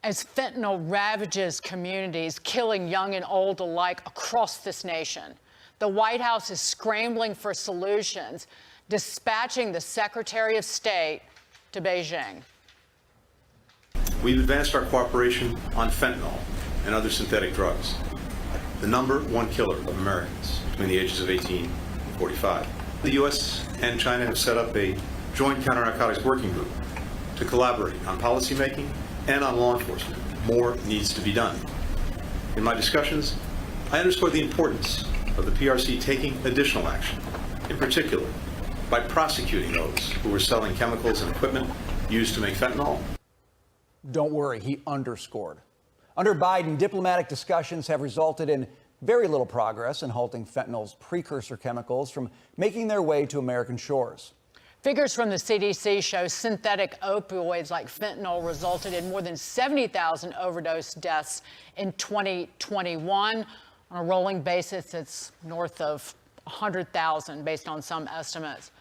As fentanyl ravages communities, killing young and old alike across this nation, the White House is scrambling for solutions, dispatching the Secretary of State to Beijing. We've advanced our cooperation on fentanyl and other synthetic drugs, the number one killer of Americans between the ages of 18 and 45. The U.S. and China have set up a joint counter-narcotics working group to collaborate on policymaking and on law enforcement. More needs to be done. In my discussions, I underscored the importance of the PRC taking additional action, in particular by prosecuting those who were selling chemicals and equipment used to make fentanyl. Don't worry, he underscored. Under Biden, diplomatic discussions have resulted in very little progress in halting fentanyl's precursor chemicals from making their way to American shores. Figures from the CDC show synthetic opioids like fentanyl resulted in more than 70,000 overdose deaths in 2021. On a rolling basis, it's north of 100,000 based on some estimates.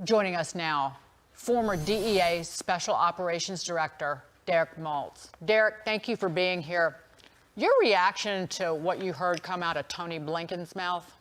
Joining us now, former DEA Special Operations Director Derek Maltz. Derek, thank you for being here. Your reaction to what you heard come out of Tony Blinken's mouth?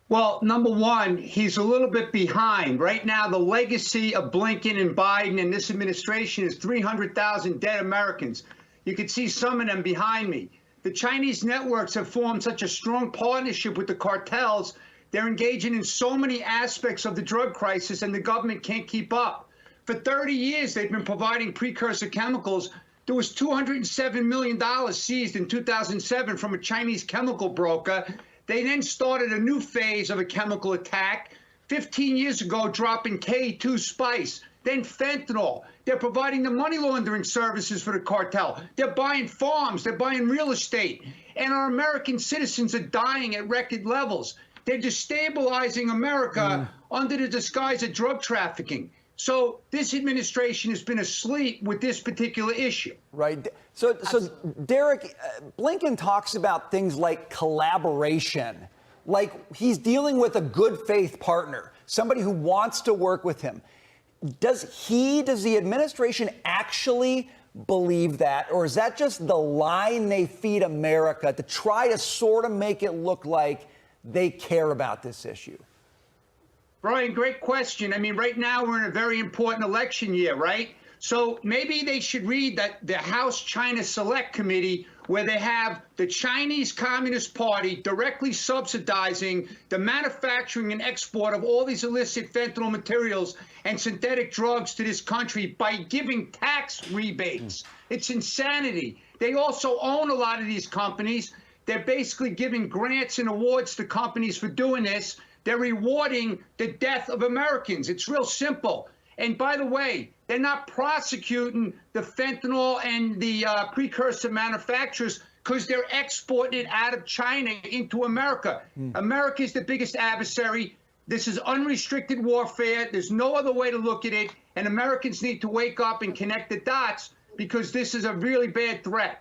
Well, number one, he's a little bit behind. Right now, the legacy of Blinken and Biden and this administration is 300,000 dead Americans. You can see some of them behind me. The Chinese networks have formed such a strong partnership with the cartels. They're engaging in so many aspects of the drug crisis, and the government can't keep up. For 30 years, they've been providing precursor chemicals. There was $207 million seized in 2007 from a Chinese chemical broker. They then started a new phase of a chemical attack 15 years ago, dropping K2 spice, then fentanyl. They're providing the money laundering services for the cartel. They're buying farms. They're buying real estate. And our American citizens are dying at record levels. They're destabilizing America under the disguise of drug trafficking. So this administration has been asleep with this particular issue. Right. So Derek, Blinken talks about things like collaboration, like he's dealing with a good faith partner, somebody who wants to work with him. Does the administration actually believe that? Or is that just the line they feed America to try to sort of make it look like they care about this issue? Brian, great question. I mean, right now we're in a very important election year, right? So maybe they should read that the House China Select Committee, where they have the Chinese Communist Party directly subsidizing the manufacturing and export of all these illicit fentanyl materials and synthetic drugs to this country by giving tax rebates. It's insanity. They also own a lot of these companies. They're basically giving grants and awards to companies for doing this. They're rewarding the death of Americans. It's real simple. And by the way, they're not prosecuting the fentanyl and the precursor manufacturers because they're exporting it out of China into America. America is the biggest adversary. This is unrestricted warfare. There's no other way to look at it. And Americans need to wake up and connect the dots because this is a really bad threat.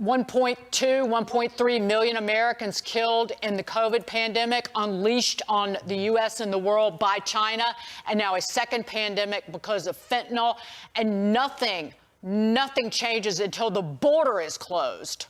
1.2, 1.3 million Americans killed in the COVID pandemic, unleashed on the U.S. and the world by China, and now a second pandemic because of fentanyl, and nothing changes until the border is closed.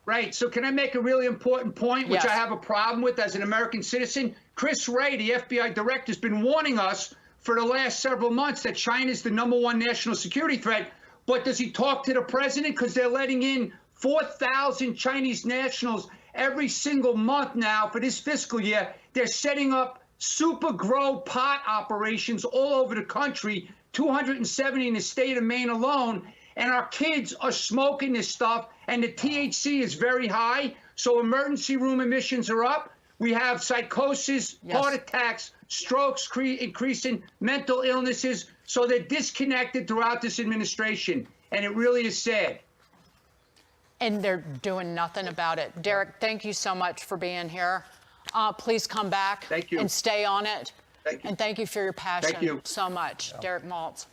Right. So can I make a really important point, which I have a problem with as an American citizen? Chris Wray, the FBI director, has been warning us for the last several months that China is the #1 national security threat. But does he talk to the president? Because they're letting in 4,000 Chinese nationals every single month now for this fiscal year. They're setting up super grow pot operations all over the country, 270 in the state of Maine alone. And our kids are smoking this stuff, and the THC is very high. So emergency room admissions are up. We have psychosis, heart attacks, strokes increasing, mental illnesses. So they're disconnected throughout this administration, and it really is sad. And they're doing nothing about it. Derek, thank you so much for being here. Please come back Thank you. and stay on it. Thank you. And thank you for your passion Thank you. so much. Derek Maltz.